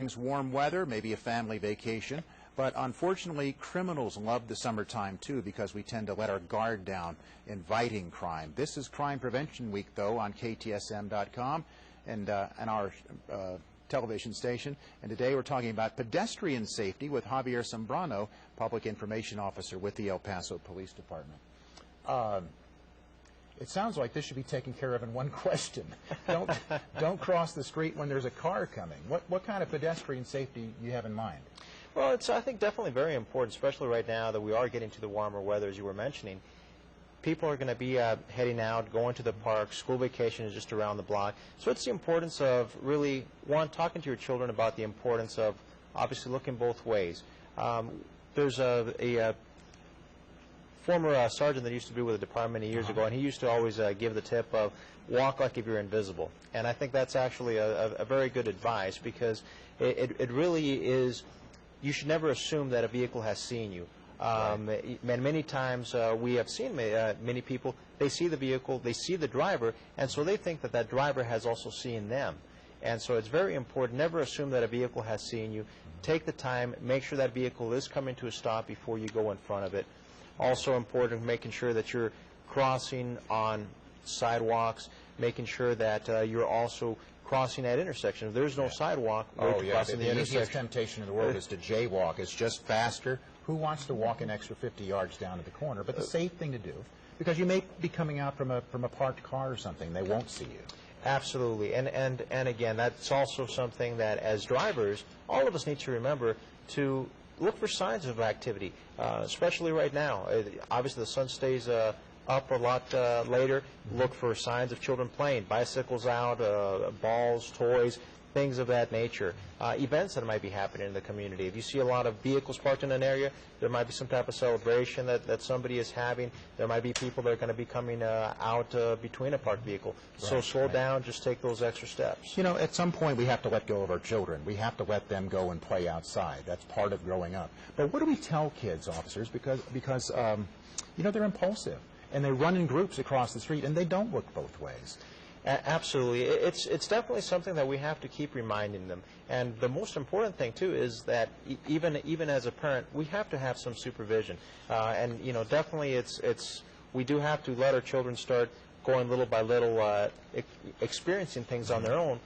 Warm weather, maybe a family vacation, but unfortunately criminals love the summertime too because we tend to let our guard down inviting crime. This is Crime Prevention Week though on KTSM.com and our television station, and today we're talking about pedestrian safety with Javier Zambrano, Public Information Officer with the El Paso Police Department. It sounds like this should be taken care of in one question. Don't cross the street when there's a car coming. What kind of pedestrian safety do you have in mind? Well, it's, I think, definitely very important, especially right now that we are getting to the warmer weather, as you were mentioning. People are going to be heading out, going to the park. School vacation is just around the block. So it's the importance of really, one, talking to your children about the importance of obviously looking both ways. There's a former sergeant that used to be with the department many years ago, and he used to always give the tip of walk like if you're invisible. And I think that's actually a very good advice, because it really is, you should never assume that a vehicle has seen you. And many times we have seen many people, they see the vehicle, they see the driver, and so they think that that driver has also seen them. And so it's very important, never assume that a vehicle has seen you. Take the time, make sure that vehicle is coming to a stop before you go in front of it. Also important, making sure that you're crossing on sidewalks, making sure that you're also crossing at intersections. If there's no sidewalk, crossing the intersection. Easiest temptation in the world is to jaywalk. It's just faster. Who wants to walk an extra 50 yards down to the corner? But the safe thing to do, because you may be coming out from a parked car or something, they won't see you. Absolutely, and again, that's also something that as drivers, all of us need to remember to look for signs of activity, especially right now. Obviously, the sun stays up a lot later. Look for signs of children playing, bicycles out, balls, toys, things of that nature. Events that might be happening in the community. If you see a lot of vehicles parked in an area, there might be some type of celebration that somebody is having. There might be people that are going to be coming out between a parked vehicle. So slow down, just take those extra steps. You know, at some point we have to let go of our children. We have to let them go and play outside. That's part of growing up. But what do we tell kids, officers? Because you know, they're impulsive, and they run in groups across the street, and they don't look both ways. Absolutely. It's definitely something that we have to keep reminding them. And the most important thing, too, is that even as a parent, we have to have some supervision. And, you know, definitely we do have to let our children start going little by little, experiencing things on their own.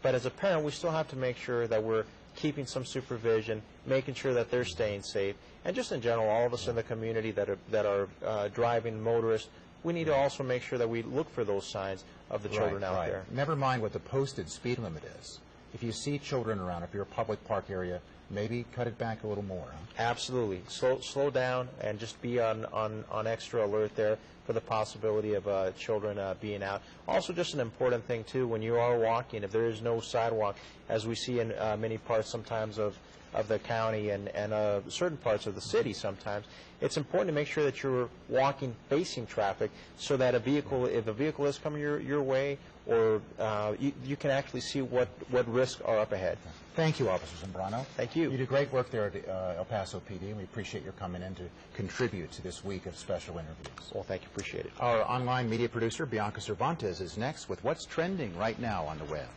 But as a parent, we still have to make sure that we're keeping some supervision, making sure that they're staying safe. And just in general, all of us in the community that are driving motorists, we need to also make sure that we look for those signs of the children out there. Never mind what the posted speed limit is. If you see children around, if you're a public park area, maybe cut it back a little more. Huh? Absolutely. Slow down and just be on extra alert there for the possibility of children being out. Also, just an important thing, too, when you are walking, if there is no sidewalk, as we see in many parts sometimes of the county and certain parts of the city sometimes, it's important to make sure that you're walking facing traffic so that if a vehicle is coming your way, or you can actually see what risks are up ahead. Thank you, Officer Zambrano. Thank you. You did great work there at El Paso PD, and we appreciate your coming in to contribute to this week of special interviews. Well, thank you. Appreciate it. Our online media producer, Bianca Cervantes, is next with what's trending right now on the web.